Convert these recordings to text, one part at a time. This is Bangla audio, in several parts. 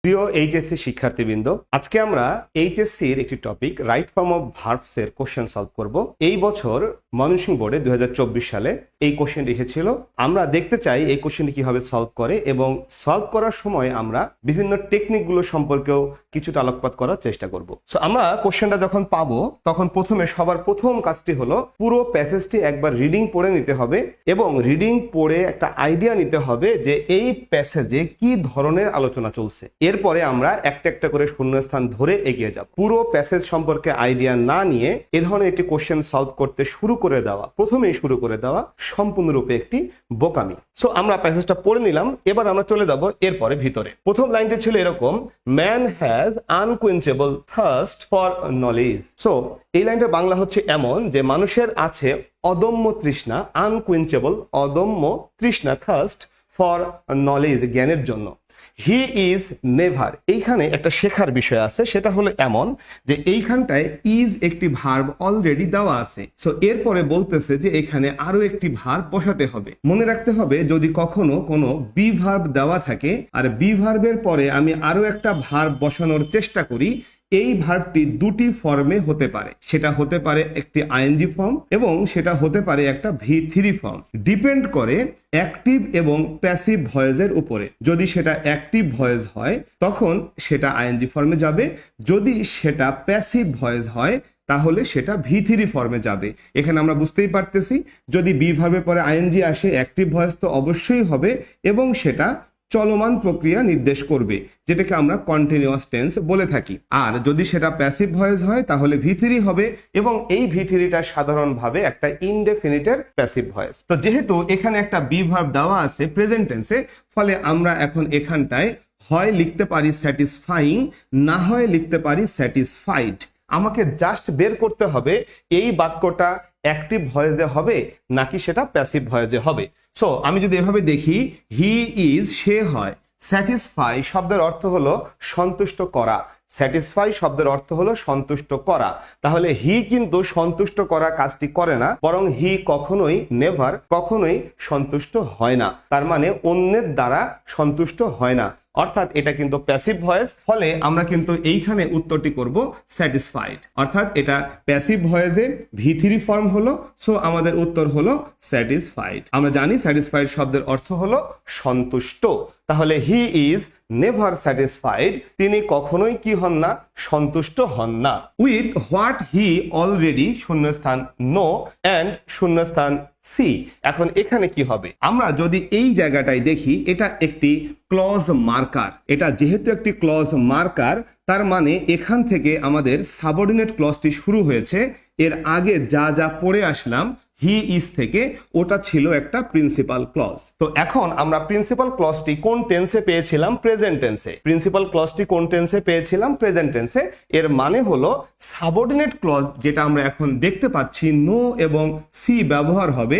প্রিয় এইচএসসি শিক্ষার্থীবৃন্দ, আজকে আমরা এইচএসসি এর একটি topic right form of verbs এর কোশ্চেন সলভ করব। এই বছর ময়মনসিংহ বোর্ডে 2024 সালে এই কোশ্চেন লিখেছিল। আমরা দেখতে চাই এই কোশ্চেনটি কিভাবে সলভ করে এবং সলভ করার সময় আমরা বিভিন্ন টেকনিকগুলো সম্পর্কেও কিছুটা আলোকপাত করার চেষ্টা করব। সো আমরা কোশ্চেনটা যখন পাবো তখন সবার প্রথম কাজটি হলো পুরো প্যাসেজটি একবার রিডিং পড়ে নিতে হবে এবং রিডিং পড়ে একটা আইডিয়া নিতে হবে যে এই প্যাসেজে কি ধরনের আলোচনা চলছে। এরপরে আমরা একটা একটা করে শূন্যস্থান ধরে এগিয়ে যাব। পুরো প্যাসেজ সম্পর্কে আইডিয়া না নিয়ে এ ধরনের একটি কোশ্চেন সলভ করতে প্রথমেই শুরু করে দেওয়া সম্পূর্ণরূপে একটি বোকামি। সো আমরা প্যাসেজটা পড়ে নিলাম, এবার আমরা চলে যাব এরপরে ভিতরে। প্রথম লাইনটি ছিল এরকম, man has unquenchable thirst for knowledge. So এই লাইনটার বাংলা হচ্ছে এমন যে মানুষের আছে অদম্য তৃষ্ণা, আনকুয়েঞ্চেবল অদম্য তৃষ্ণা, থার্স্ট ফর নলেজ জ্ঞানের জন্য। হি ইজ নেভার, এইখানে একটা শেখার বিষয় আছে, সেটা হলো এমন যে এইখানটায় ইজ একটি ভার্ব অলরেডি দেওয়া আছে। সো এরপরে বলতেছে যে এখানে আরো একটি ভার্ব বসাতে হবে। মনে রাখতে হবে যদি কখনো কোনো বি ভার্ব দেওয়া থাকে আর বি ভার্বের পরে আমি আরো একটা ভার্ব বসানোর চেষ্টা করি, এই ভার্বটি দুটি ফর্মে হতে পারে। সেটা হতে পারে একটি আইএনজি ফর্ম এবং সেটা হতে পারে একটা ভি3 ফর্ম। ডিপেন্ড করে অ্যাক্টিভ এবং প্যাসিভ ভয়েসের উপরে। যদি সেটা অ্যাক্টিভ ভয়েস হয় তখন সেটা আইএনজি ফর্মে যাবে, যদি সেটা প্যাসিভ ভয়েস হয় তাহলে সেটা ভি3 ফর্মে যাবে। এখানে আমরা বুঝতেই পারতেছি যদি বি ভার্বের পরে আইএনজি আসে অ্যাক্টিভ ভয়েস তো অবশ্যই হবে এবং সেটা চলমান প্রক্রিয়া নির্দেশ করবে, যেটাকে আমরা কন্টিনিউয়াস টেন্স বলে থাকি। আর যদি সেটা প্যাসিভ ভয়েস হয় তাহলে ভি3 হবে এবং এই ভি3টা সাধারণভাবে একটা ইনডেফিনিটের প্যাসিভ ভয়েস। তো যেহেতু এখানে একটা বি ভার্ব দেওয়া আছে প্রেজেন্ট টেন্সে, ফলে আমরা এখন এখানটায় হয় লিখতে পারি স্যাটিসফাইং, না হয় লিখতে পারি স্যাটিসফাইড। আমাকে জাস্ট বের করতে হবে এই বাক্যটা অ্যাক্টিভ ভয়েসে হবে নাকি সেটা প্যাসিভ ভয়েসে হবে। সো আমি যদি এভাবে দেখি, হি ইজ সে হয়, স্যাটিসফাই শব্দের অর্থ হলো সন্তুষ্ট করা, স্যাটিসফাই শব্দের অর্থ হলো সন্তুষ্ট করা। তাহলে হি কিন্তু সন্তুষ্ট করা কাজটি করে না, বরং হি কখনোই নেভার কখনোই সন্তুষ্ট হয় না। তার মানে অন্যের দ্বারা সন্তুষ্ট হয় না, অর্থাৎ এটা কিন্তু প্যাসিভ ভয়েস। ফলে আমরা কিন্তু এইখানে উত্তরটি করব স্যাটিসফাইড, অর্থাৎ এটা প্যাসিভ ভয়েসে ভি3 ফর্ম হলো। সো আমাদের উত্তর হলো স্যাটিসফাইড। আমরা জানি স্যাটিসফাইড শব্দের অর্থ হলো সন্তুষ্ট। তাহলে হি ইজ নেভার স্যাটিসফাইড, তিনি কখনোই কি হন না, সন্তুষ্ট হন না। উইথ হোয়াট হি অলরেডি শূন্যস্থান নো অ্যান্ড শূন্যস্থান সি। এখন এখানে কি হবে, আমরা যদি এই জায়গাটায় দেখি এটা একটি ক্লজ মার্কার। এটা যেহেতু একটি ক্লজ মার্কার তার মানে এখান থেকে আমাদের সাবঅর্ডিনেট ক্লজটি শুরু হয়েছে। এর আগে যা যা পড়ে আসলাম হি ইজ থেকে, ওটা ছিল একটা প্রিন্সিপাল ক্লজ। তো এখন আমরা প্রিন্সিপাল ক্লজটি কোন টেন্সে পেয়েছিলাম, প্রেজেন্ট টেন্সে। প্রিন্সিপাল ক্লজটি কোন টেন্সে পেয়েছিলাম, প্রেজেন্ট টেন্সে। এর মানে হলো সাবঅর্ডিনেট ক্লজ যেটা আমরা এখন দেখতে পাচ্ছি নো এবং সি ব্যবহার হবে,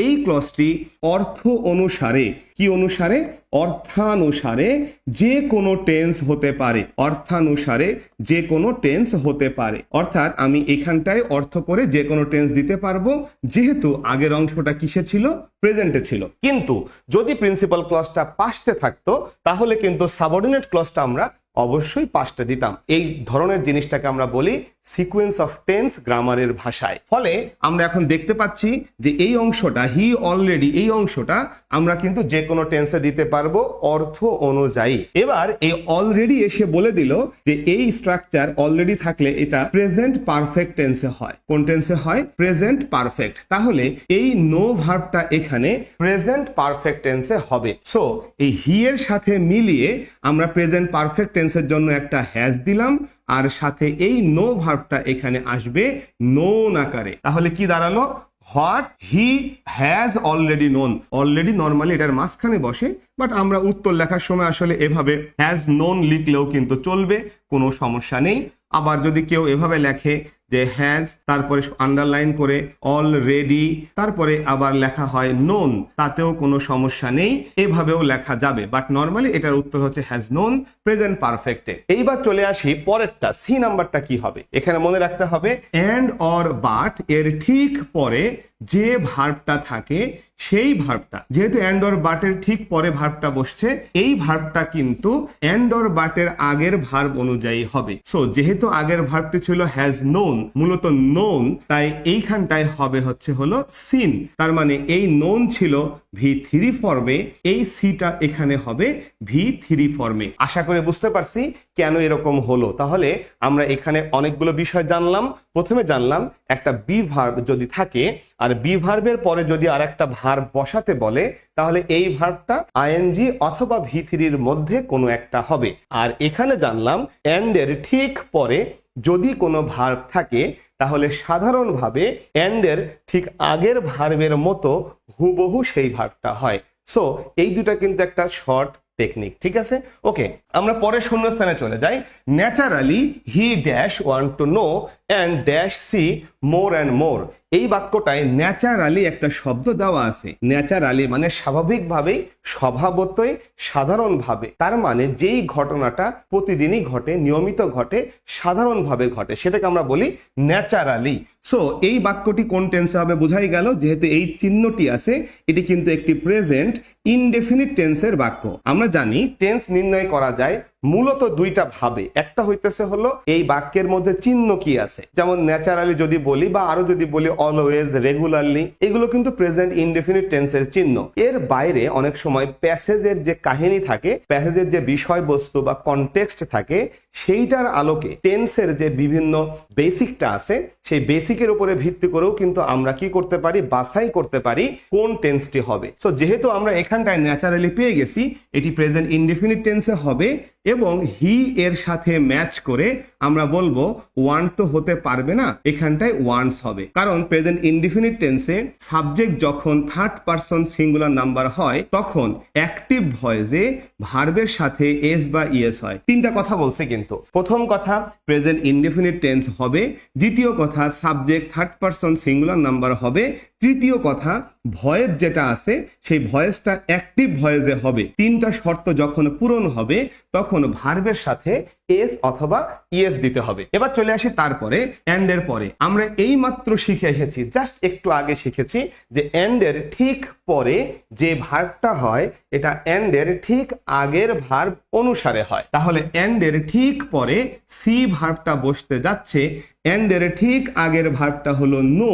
এই ক্লজটি অর্থ অনুসারে, কি অনুসারে, অর্থানুসারে যে কোনো টেন্স হতে পারে, অর্থানুসারে যে কোনো টেন্স হতে পারে। অর্থাৎ আমি এখানটায় অর্থ করে যে কোনো টেন্স দিতে পারবো, যেহেতু আগের অংশটা কিসে ছিল, প্রেজেন্টে ছিল। কিন্তু যদি প্রিন্সিপাল ক্লজটা পাস্টে থাকতো তাহলে কিন্তু সাবঅর্ডিনেট ক্লজটা আমরা অবশ্যই পাস্টে দিতাম। এই ধরনের জিনিসটাকে আমরা বলি সিকোয়েন্স অফ টেন্স গ্রামারের ভাষায়। ফলে আমরা এখন দেখতে পাচ্ছি যে এই অংশটা হি অলরেডি, এই অংশটা আমরা কিন্তু যে কোনো টেন্সে দিতে পারবো অর্থ অনুযায়ী। এবার এই অলরেডি এসে বলে দিল যে এই স্ট্রাকচার অলরেডি থাকলে এটা প্রেজেন্ট পারফেক্ট টেন্সে হয়। কোন টেন্সে হয়, প্রেজেন্ট পারফেক্ট। তাহলে এই নো ভার্বটা এখানে প্রেজেন্ট পারফেক্ট টেন্সে হবে। সো এই হি এর সাথে মিলিয়ে আমরা প্রেজেন্ট পারফেক্ট টেন্সের জন্য একটা হ্যাজ দিলাম, আর সাথে এই নো ভার্বটা এখানে আসবে নোন আকারে। তাহলে কি দাঁড়ালো, what he has already known. Already normally এটার মাঝখানে বসে, বাট আমরা উত্তর লেখার সময় আসলে এভাবে হ্যাজ নোন লিখলেও কিন্তু চলবে, কোনো সমস্যা নেই। আবার যদি কেউ এভাবে লেখে যে হ্যাজ তারপরে আন্ডারলাইন করে অলরেডি তারপরে আবার লেখা হয় নোন, তাতেও কোনো সমস্যা নেই, এভাবেও লেখা যাবে। বাট নর্মালি এটার উত্তর হচ্ছে হ্যাজ নোন প্রেজেন্ট পারফেক্টে। এইবার চলে আসি পরেরটা, সি নাম্বারটা কি হবে। এখানে মনে রাখতে হবে এন্ড অর বাট এর ঠিক পরে যে ভার্বটা থাকে সেই ভার্বটা, যেহেতু এন্ড অর বাটের ঠিক পরে ভার্বটা বসছে, এই ভার্বটা কিন্তু এন্ড অর বাটের আগের ভার্ব অনুযায়ী হবে। সো যেহেতু আগের ভার্বটি ছিল হ্যাজ নোন, মূলত নোন, তাই এইখানটায় হবে হচ্ছে হলো সিন। তার মানে এই নোন ছিল V3 ফর্মে, এই সিটা এখানে হবে V3 ফর্মে। আশা করে বুঝতে পারছি কেন এরকম হলো। তাহলে আমরা এখানে অনেকগুলো বিষয় জানলাম। প্রথমে জানলাম একটা বি ভার্ব যদি থাকে আর বি ভার্বের পরে যদি আর একটা ভার্ব বসাতে বলে, তাহলে এই ভার্বটা আইএনজি অথবা V3-র মধ্যে কোনো একটা হবে। আর এখানে জানলাম এন্ড এর ঠিক পরে যদি কোনো ভার্ব থাকে তাহলে সাধারণভাবে এন্ড এর ঠিক আগের ভার্বের মতো হুবহু সেই ভার্বটা হয়। সো এই দুটা কিন্তু একটা শর্ট টেকনিক, ঠিক আছে? ওকে, আমরা পরে শূন্যস্থানে চলে যাই। Naturally he dash want to know and dash see more and more. এই বাক্যটায় ন্যাচারালি একটা শব্দ দেওয়া আছে। ন্যাচারালি মানে স্বাভাবিকভাবেই, স্বভাবতই, সাধারণভাবে। তার মানে যেই ঘটনাটা প্রতিদিনই ঘটে, নিয়মিত ঘটে, সাধারণভাবে ঘটে, সেটাকে আমরা বলি ন্যাচারালি। সো এই বাক্যটি কোন টেন্সে হবে বোঝাই গেল। যেহেতু এই চিহ্নটি আছে, এটি কিন্তু একটি প্রেজেন্ট ইনডেফিনিট টেন্সের বাক্য। আমরা জানি টেন্স নির্ণয় করা যায় মূলত দুইটা ভাবে। একটা হইতেছে হলো এই বাক্যের মধ্যে চিহ্ন কি আছে, যেমন ন্যাচারালি যদি বলি বা আরো যদি বলি অলওয়েজ, রেগুলারলি, এগুলো কিন্তু প্রেজেন্ট ইনডেফিনিট টেন্সের চিহ্ন। এর বাইরে অনেক সময় প্যাসেজের যে কাহিনী থাকে, প্যাসেজের যে বিষয়বস্তু বা কনটেক্সট থাকে, সেইটার আলোকে টেন্সের যে বিভিন্ন বেসিকটা আছে, সেই বেসিকের উপরে ভিত্তি করেও কিন্তু আমরা কি করতে পারি, বাছাই করতে পারি কোন টেন্সটি হবে। সো যেহেতু আমরা এখানটায় ন্যাচারালি পেয়ে গেছি, এটি প্রেজেন্ট ইনডেফিনিট টেন্সে হবে এবং হি এর সাথে ম্যাচ করে আমরা বলবো ওয়ান্ট তো হতে পারবে না, এখানটায় ওয়ান্টস হবে। কারণ প্রেজেন্ট ইনডেফিনিট টেন্সে সাবজেক্ট যখন থার্ড পারসন সিঙ্গুলার নাম্বার হয়, তখন অ্যাক্টিভ ভয়েসে ভার্বের সাথে এস বা ইএস হয়। তিনটা কথা বলছে কিন্তু। প্রথম কথা প্রেজেন্ট ইনডেফিনিট টেন্স হবে, দ্বিতীয় কথা subject third person singular number হবে, তৃতীয় কথা ভয়েস যেটা আছে সেই ভয়েসটা অ্যাক্টিভ ভয়েসে হবে। তিনটা শর্ত যখন পূরণ হবে তখন ভার্বের সাথে এস অথবা ইএস দিতে হবে। এবার চলে আসি তারপরে এন্ড এর পরে। আমরা এই মাত্র শিখে এসেছি, জাস্ট একটু আগে শিখেছি যে এন্ড এর ঠিক পরে যে ভার্বটা হয় এটা এন্ড এর ঠিক আগের ভার্ব অনুসারে হয়। তাহলে এন্ড এর ঠিক পরে সি ভার্বটা বসতে যাচ্ছে। এন্ড এর ঠিক আগের ভার্বটা হলো নো।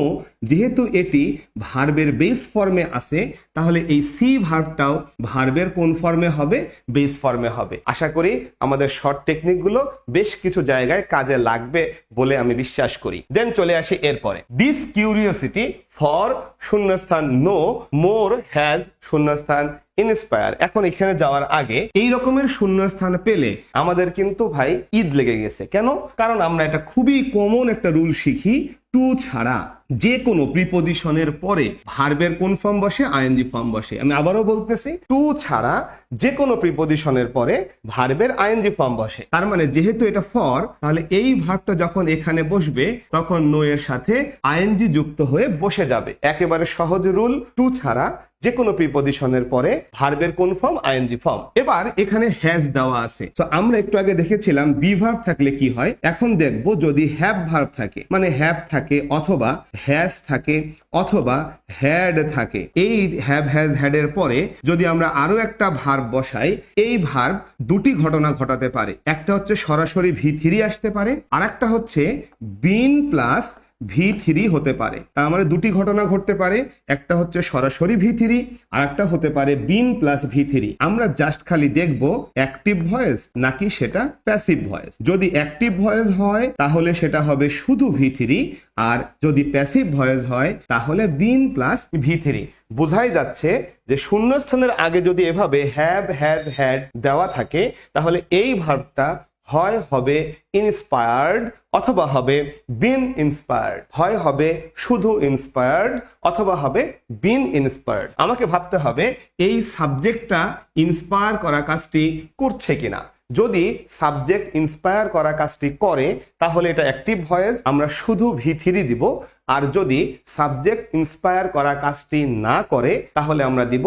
যেহেতু এটি ভার্বের বেস ফর্মে আছে, তাহলে এই সি ভার্বটাও ভার্বের কোন ফর্মে হবে, বেস ফর্মে হবে। আশা করি আমাদের শর্ট টেকনিকগুলো বেশ কিছু জায়গায় কাজে লাগবে বলে আমি বিশ্বাস করি। দেন চলে আসি এরপরে। দিস কিউরিওসিটি ফর শূন্যস্থান নো মোর হ্যাজ শূন্যস্থান ইন্সপায়ার। এখন এখানে যাওয়ার আগে এই রকমের শূন্যস্থান পেলে আমাদের কিন্তু ভাই ঈদ লেগে গেছে। কেন? কারণ আমরা এটা খুবই কমন একটা রুল শিখি, টু ছাড়া যে কোনো প্রিপজিশনের পরে ভার্বের কোন ফর্ম বসে, আইএনজি ফর্ম বসে। আমি আবারও বলতেছি, টু ছাড়া যে কোনো প্রিপজিশনের পরে ভার্বের আইএনজি ফর্ম বসে। তার মানে যেহেতু এটা ফর, তাহলে এই ভার্বটা যখন এখানে বসবে তখন নো এর সাথে আইএনজি যুক্ত হয়ে বসে যাবে। একেবারে সহজ রুল, টু ছাড়া যে কোনো প্রিপজিশনের পরে ভার্বের কোন ফর্ম, আইএনজি ফর্ম। এবার এখানে হ্যাজ দেওয়া আছে। তো আমরা একটু আগে দেখেছিলাম বি ভার্ব থাকলে কি হয়। এখন দেখবো যদি হ্যাভ ভার্ব থাকে, মানে হ্যাভ থাকে অথবা হ্যাজ থাকে অথবা হ্যাড থাকে, এই হ্যাভ হ্যাজ হ্যাড এর পরে যদি আমরা আরো একটা ভার্ব বসাই, এই ভার্ব দুটি ঘটনা ঘটাতে পারে। একটা হচ্ছে সরাসরি V3 আসতে পারে, আর একটা হচ্ছে বিন প্লাস V3 হতে পারে। তার মানে দুটি ঘটনা ঘটতে পারে, একটা হচ্ছে সরাসরি V3 আর একটা হতে পারে বিন প্লাস V3। আমরা জাস্ট খালি দেখবো অ্যাক্টিভ ভয়েস নাকি সেটা প্যাসিভ ভয়েস। যদি অ্যাক্টিভ ভয়েস হয় তাহলে সেটা হবে শুধু V3, আর যদি প্যাসিভ ভয়েস হয় তাহলে বিন প্লাস V3। বোঝাই যাচ্ছে যে শূন্যস্থানের আগে যদি এভাবে হ্যাভ হ্যাজ হ্যাড দেওয়া থাকে তাহলে এই ভার্বটা হয় হবে ইন্সপায়ার্ড অথবা হবে বিন ইন্সপায়ার্ড, হয় হবে শুধু ইন্সপায়ার্ড অথবা হবে বিন ইন্সপায়ার্ড। আমাকে ভাবতে হবে এই সাবজেক্টটা ইন্সপায়ার করা কাজটি করছে কিনা। যদি সাবজেক্ট ইন্সপায়ার করা কাজটি করে তাহলে এটা অ্যাক্টিভ ভয়েস, আমরা শুধু V3 দিব। আর যদি সাবজেক্ট ইন্সপায়ার করা কাজটি না করে তাহলে আমরা দিব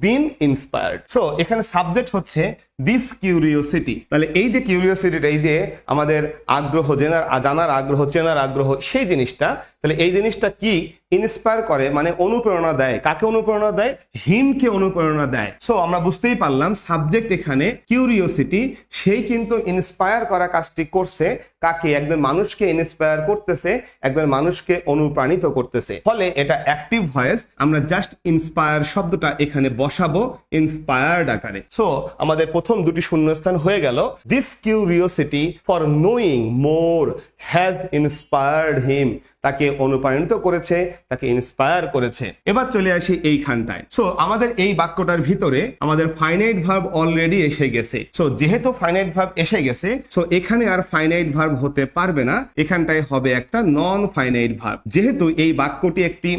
বিন ইন্সপায়ার্ড। সো এখানে সাবজেক্ট হচ্ছে দিস কিউরিওসিটি। তাহলে এই যে কিউরিওসিটিটা, এই যে আমাদের আগ্রহ, জানার আগ্রহ, চেনার আগ্রহ, সেই জিনিসটা, তাহলে এই জিনিসটা কি ইন্সপায়ার করে, মানে অনুপ্রেরণা দেয়। কাকে অনুপ্রেরণা দেয়? হিমকে অনুপ্রেরণা দেয়। সো আমরা বুঝতেই পারলাম সাবজেক্ট এখানে কিউরিওসিটি, সেই কিন্তু ইন্সপায়ার করা কাজটি করছে। কাকে? একজন মানুষকে ইন্সপায়ার করতেছে, একজন মানুষকে অনুপ্রাণিত করতেছে। ফলে এটা অ্যাক্টিভ ভয়েস। আমরা জাস্ট ইন্সপায়ার শব্দটা এখানে বসাবো ইন্সপায়ার্ড আকারে। সো আমাদের প্রথম দুটি শূন্যস্থান হয়ে গেল। This curiosity for knowing more has inspired him. তাকে অনুপ্রাণিত করেছে, তাকে ইন্সপায়ার করেছে। এবার চলে আসি এইখানটায়। সো আমাদের এই বাক্যটার ভিতরে আমাদের ফাইনাইট ভার্ব অলরেডি এসে গেছে। সো যেহেতু ফাইনাইট ভার্ব এসে গেছে, সো এখানে আর ফাইনাইট ভার্ব হতে পারবে না, এখানটায় হবে একটা নন ফাইনাইট ভার্ব। যেহেতু এই বাক্যটি একটি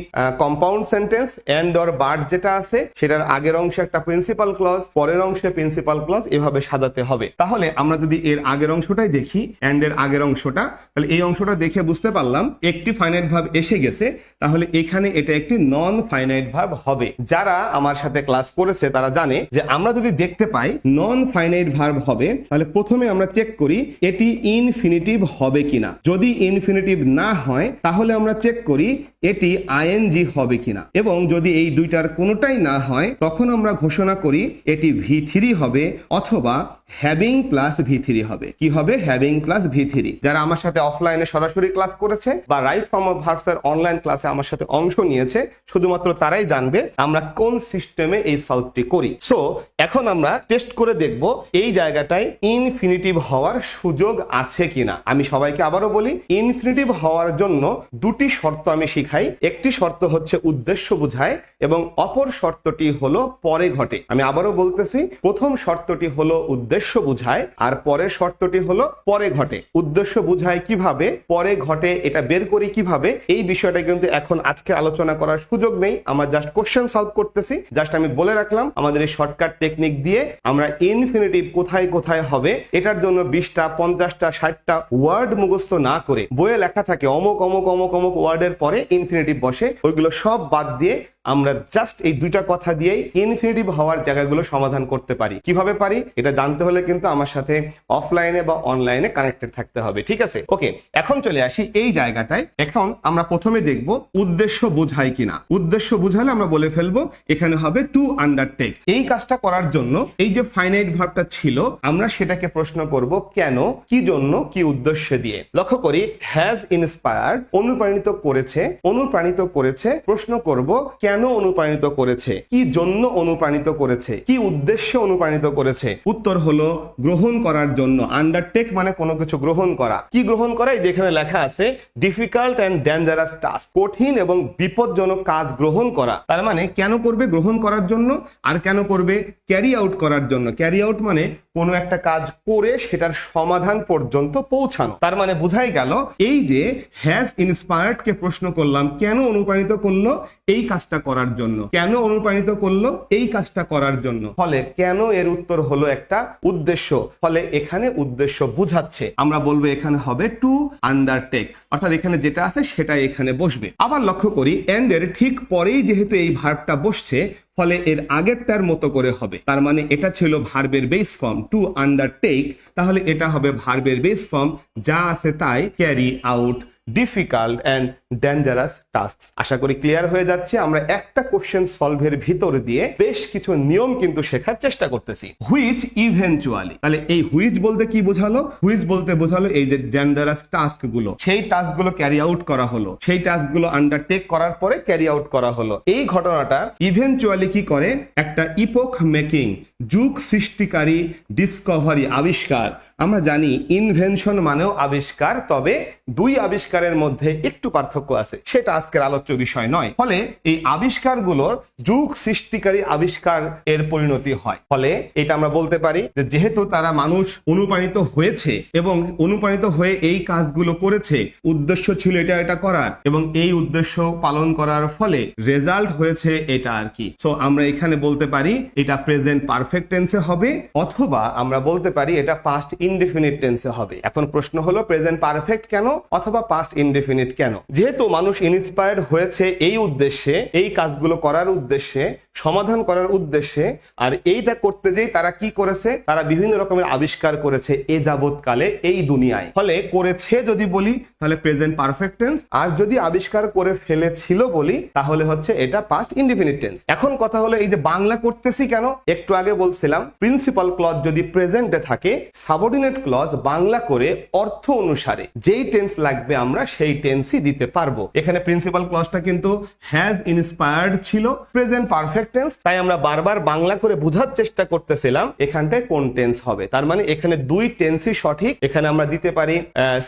compound sentence, and or but যেটা আছে সেটার আগের অংশে একটা প্রিন্সিপাল ক্লজ, পরের অংশে প্রিন্সিপাল ক্লজ, এভাবে সাজাতে হবে। তাহলে আমরা যদি এর আগের অংশটাই দেখি, এন্ড এর আগের অংশটা, তাহলে এই অংশটা দেখে বুঝতে পারলাম একটি ফাইনাইট ভার্ব এসে গেছে। তাহলে এখানে এটা একটি নন ফাইনাইট ভার্ব হবে। যারা আমার সাথে ক্লাস করেছে তারা জানে যে আমরা যদি দেখতে পাই নন ফাইনাইট ভার্ব হবে, তাহলে প্রথমে আমরা চেক করি এটি ইনফিনিটিভ হবে কিনা। যদি ইনফিনিটিভ না হয় তাহলে আমরা চেক করি এটি আইএনজি হবে কিনা, এবং যদি এই দুইটার কোনোটাই না হয় তখন আমরা ঘোষণা করি এটি V3 হবে অথবা হ্যাভিং প্লাস V3 হবে। কি হবে? Having plus V3। যারা আমার সাথে অফলাইনে সরাসরি ক্লাস করেছে বা রাইট ফর্ম অফ ভার্বস এর অনলাইন ক্লাসে আমার সাথে অংশ নিয়েছে, শুধুমাত্র তারাই জানবে আমরা কোন সিস্টেমে এই সলভটি করি। সো এখন আমরা টেস্ট করে দেখব এই জায়গাটায় ইনফিনিটিভ হওয়ার সুযোগ আছে কিনা। আমি সবাইকে আবারও বলি, ইনফিনিটিভ হওয়ার জন্য দুটি শর্ত আমি শিখাই। একটি শর্ত হচ্ছে উদ্দেশ্য বুঝায় এবং অপর শর্তটি হলো পরে ঘটে। আমি আবারও বলতেছি, প্রথম শর্তটি হলো উদ্দেশ্য বুঝায় আর পরের শর্তটি হলো পরে ঘটে। উদ্দেশ্য বুঝায় কিভাবে, পরে ঘটে এটা বের করি কিভাবে, এই বিষয়টা কিন্তু এখন আজকে আলোচনা করার সুযোগ নেই। আমরা জাস্ট কোশ্চেন সলভ করতেছি। জাস্ট আমি বলে রাখলাম আমাদের এই শর্টকাট টেকনিক দিয়ে আমরা ইনফিনিটিভ কোথায় কোথায় হবে এটার জন্য 20টা 50টা 60টা ওয়ার্ড মুখস্থ না করে, বইয়ে লেখা থাকে অমুক অমুক অমুক অমুক ওয়ার্ডের পরে ইনফিনিটিভ বসে, ওইগুলো সব বাদ দিয়ে আমরা জাস্ট এই দুইটা কথা দিয়েই ইনফিনিটিভ হওয়ার জায়গাগুলো সমাধান করতে পারি। কিভাবে পারি এটা জানতে হলে কিন্তু আমার সাথে অফলাইনে বা অনলাইনে কানেক্টেড থাকতে হবে। ঠিক আছে? ওকে, এখন চলে আসি এই জায়গাটায়। এখন আমরা প্রথমে দেখব উদ্দেশ্য বোঝায় কিনা। উদ্দেশ্য বুঝালে আমরা বলে ফেলবো এখানে হবে টু আন্ডারটেক। এই কাজটা করার জন্য এই যে ফাইনাইট ভার্বটা ছিল আমরা সেটাকে প্রশ্ন করব কেন, কি জন্য, কি উদ্দেশ্যে দিয়ে। লক্ষ্য করি হ্যাজ ইন্সপায়ার্ড, অনুপ্রাণিত করেছে, অনুপ্রাণিত করেছে। প্রশ্ন করব কেন অনুপ্রাণিত করেছে, কি জন্য অনুপ্রাণিত করেছে, কি উদ্দেশ্যে অনুপ্রাণিত করেছে। উত্তর হলো গ্রহণ করার জন্য। আন্ডারটেক মানে কোনো কিছু গ্রহণ করা। কি গ্রহণ করা? এই যেখানে লেখা আছে ডিফিকাল্ট এন্ড ডেঞ্জারাস টাস্ক, কঠিন এবং বিপজ্জনক কাজ গ্রহণ করা। তার মানে কেন করবে? গ্রহণ করার জন্য। আর কেন করবে? ক্যারি আউট করার জন্য। ক্যারি আউট মানে কোনো একটা কাজ করে সেটার সমাধান পর্যন্ত পৌঁছানো। তার মানে বোঝাই গেল এই যে হ্যাজ ইন্সপায়ার্ড কে প্রশ্ন করলাম কেন অনুপ্রাণিত করলো, এই কাজটা করার জন্য। কেন অনুপ্রাণিত করলো? এই কাজটা করার জন্য। ফলে কেন এর উত্তর হলো একটা উদ্দেশ্য। ফলে এখানে উদ্দেশ্য বুঝাচ্ছে। আমরা বলবো এখানে হবে টু আন্ডারটেক, অর্থাৎ এখানে যেটা আছে সেটাই এখানে বসবে। আবার লক্ষ্য করি এন্ড এর ঠিক পরেই যেহেতু এই ভার্বটা বসছে, ফলে এর আগেরটার মতো করে হবে। তার মানে এটা ছিল ভার্বের বেস ফর্ম টু আন্ডারটেক, তাহলে এটা হবে ভার্বের বেস ফর্ম যা আছে তাই, carry out difficult and dangerous task. আশা করি ক্লিয়ার হয়ে যাচ্ছে। আমরা একটা কোশ্চেন সলভের ভিতর দিয়ে বেশ কিছু নিয়ম কিন্তু শেখার চেষ্টা করতেছি। হুইচ ইভেনচুয়ালি, তাহলে এই হুইচ বলতে কি বোঝালো? হুইচ বলতে বোঝালো এই যে ডেঞ্জারাস টাস্ক গুলো, সেই টাস্ক গুলো ক্যারি আউট করা হলো, সেই টাস্ক গুলো আন্ডারটেক করার পরে ক্যারি আউট করা হলো। এই ঘটনাটা ইভেনচুয়ালি কি করে? একটা ইপোক মেকিং, যুগ সৃষ্টিকারী ডিসকভারি, আবিষ্কার। আমরা জানি ইনভেনশন মানেও আবিষ্কার, তবে দুই আবিষ্কারের মধ্যে একটু পার্থক্য আছে, সেটা আজকের আলোচ্য বিষয় নয়। ফলে এই আবিষ্কারগুলোর যুগ সৃষ্টিকারী আবিষ্কার এর পরিণতি হয়। ফলে এটা আমরা বলতে পারি যে যেহেতু তারা মানুষ অনুপ্রাণিত হয়েছে এবং অনুপ্রাণিত হয়ে এই কাজগুলো করেছে, উদ্দেশ্য ছিল এটা এটা করার, এবং এই উদ্দেশ্য পালন করার ফলে রেজাল্ট হয়েছে এটা আর কি। সো আমরা এখানে বলতে পারি এটা প্রেজেন্ট পারফেক্ট টেন্সে হবে, অথবা আমরা বলতে পারি এটা পাস্ট ইনডেফিনিট টেন্সে হবে। এখন প্রশ্ন হলো প্রেজেন্ট পারফেক্ট কেন অথবা পাস্ট ইনডেফিনিট কেন? যেহেতু মানুষ ইন্সপায়ার্ড হয়েছে এই উদ্দেশ্যে, এই কাজগুলো করার উদ্দেশ্যে, সমাধান করার উদ্দেশ্যে, আর এইটা করতে যেই তারা কি করেছে, তারা বিভিন্ন রকমের আবিষ্কার করেছে এ যাবৎকালে এই দুনিয়ায়। ফলে করেছে যদি বলি তাহলে প্রেজেন্ট পারফেক্ট টেন্স, আর যদি আবিষ্কার করে ফেলেছিল বলি তাহলে হচ্ছে এটা পাস্ট ইনডেফিনিট টেন্স। এখন কথা হলো এই যে বাংলা করতেছি কেন, একটু আগে বলছিলাম প্রিন্সিপাল ক্লজ যদি প্রেজেন্টে থাকে, সাবঅর্ডিনেট ক্লজ বাংলা করে অর্থ অনুসারে যেই টেন্স লাগবে আমরা সেই টেন্সই দিতে পারবো। এখানে প্রিন্সিপাল ক্লজটা কিন্তু হ্যাজ ইন্সপায়ার্ড ছিল প্রেজেন্ট পারফেক্ট টেন্স, তাই আমরা বারবার বাংলা করে বোঝার চেষ্টা করতেছিলাম এখানটায় কোন টেন্স হবে। তার মানে এখানে দুই টেন্সই সঠিক। এখানে আমরা দিতে পারি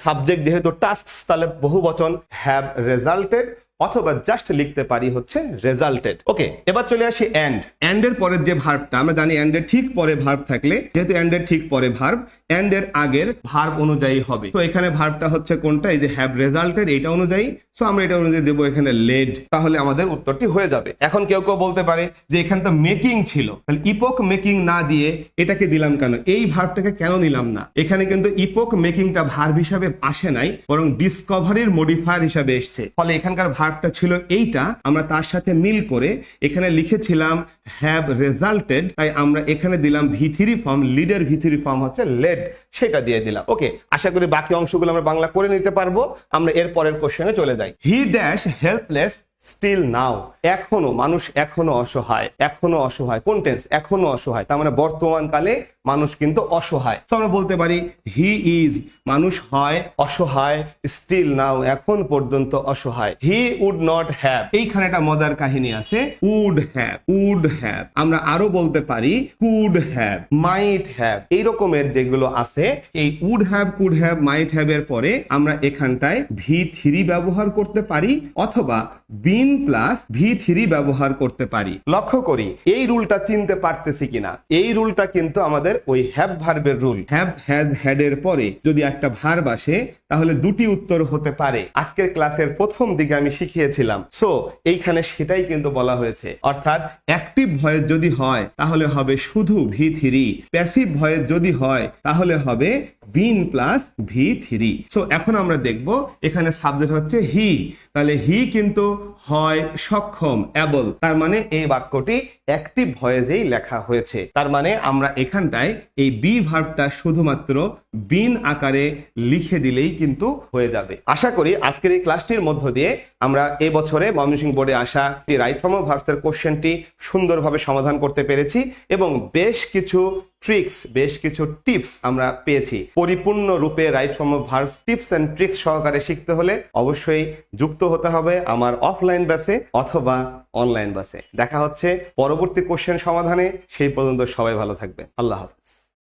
সাবজেক্ট যেহেতু টাস্কস তাহলে বহুবচন হ্যাভ রেজাল্টেড, অথবা জাস্ট লিখতে পারি হচ্ছে রেজাল্টেড। ওকে, এবার চলে আসি এন্ড। এন্ড এর পরের যে ভার্বটা আমরা জানি, এন্ড এর ঠিক পরে ভার্ব থাকলে, যেহেতু এন্ড এর ঠিক পরে ভার্ব, এন্ড এর আগের ভার্ব অনুযায়ী হবে। তো এখানে ভার্বটা হচ্ছে কোনটা, এই যে হ্যাভ রেজাল্টেড, এটা অনুযায়ী। সো আমরা এটা অনুযায়ী দেবো এখানে লেড, তাহলে আমাদের উত্তরটি হয়ে যাবে। এখন কেউ কেউ বলতে পারে যে এখানে তো মেকিং ছিল, তাহলে ইপোক মেকিং না দিয়ে এটাকে দিলাম কেন, এই ভার্বটাকে কেন নিলাম না? এখানে কিন্তু ইপোক মেকিংটা ভার্ব হিসাবে আসে নাই, বরং ডিসকভারির মডিফায়ার হিসাবে এসছে। ফলে এখানকার ভার্বটা ছিল এইটা, আমরা তার সাথে মিল করে এখানে লিখেছিলাম হ্যাভ রেজাল্টেড, তাই আমরা এখানে দিলাম V3 ফর্ম, লিডের V3 ফর্ম হচ্ছে লেড, সেটা দিয়ে দিলাম। ওকে, আশা করি বাকি অংশগুলো আমরা বাংলা করে নিতে পারবো। আমরা এর পরের কোশ্চেনে চলে যাই। He dash helpless still now, এখনো মানুষ এখনো অসহায়, এখনো অসহায়। কোন টেন্স? এখনো অসহায়, তার মানে বর্তমান কালে মানুষ কিন্তু অসহায়। তো আমরা বলতে পারি হি ইজ, মানুষ হয় অসহায়, স্টিল নাও, এখন পর্যন্ত অসহায়। হি উড নট হ্যাভ, এইখানে একটা মজার কাহিনী আছে, উড হ্যাভ, উড হ্যাভ। আমরা আরো বলতে পারি কুড হ্যাভ, মাইট হ্যাভ, এই রকমের যেগুলো আছে, এই would have, could have, might have এর পরে আমরা এখানটায় V3 ব্যবহার করতে পারি, অথবা বিন প্লাস V3 ব্যবহার করতে পারি। লক্ষ্য করি এই রুলটা চিনতে পারতেছি কিনা। এই রুলটা কিন্তু আমাদের ওই হ্যাভ ভার্বের রুল। হ্যাভ, হ্যাজ, হ্যাড এর পরে যদি একটা ভার্ব আসে তাহলে দুটি উত্তর হতে পারে। আজকের ক্লাসের প্রথম দিকে আমি শিখিয়েছিলাম। সো এইখানে সেটাই কিন্তু বলা হয়েছে, অর্থাৎ অ্যাক্টিভ ভয়েস যদি হয় তাহলে হবে শুধু V3, প্যাসিভ ভয়েস যদি হয় তাহলে হবে বিন প্লাস V3। সো এখন আমরা দেখব এখানে সাবজেক্ট হচ্ছে হি, তাহলে হি কিন্তু হয় সক্ষম, অ্যাবল, তার মানে এই বাক্যটি অ্যাক্টিভ ভয়েসেই লেখা হয়েছে। তার মানে আমরা এখানটায় এই বি ভার্বটা শুধুমাত্র বিন আকারে লিখে দিলেই কিন্তু হয়ে যাবে। আশা করি আজকের এই ক্লাসটির মধ্য দিয়ে আমরা এই বছরে ময়মনসিংহ বোর্ডে আসা রাইট ফর্ম অফ ভার্বস এর কোশ্চেনটি সুন্দরভাবে সমাধান করতে পেরেছি, এবং বেশ কিছু ট্রিক্স, বেশ কিছু টিপস আমরা পেয়েছি। পরিপূর্ণ রূপে right form of verbs tips and tricks সহকারে শিখতে হলে অবশ্যই যুক্ত হতে হবে আমার অফলাইন ব্যাচে অথবা অনলাইন ব্যাচে। দেখা হচ্ছে পরবর্তী কোশ্চেন সমাধানে। সেই পর্যন্ত সবাই ভালো থাকবে। আল্লাহ হাফেজ।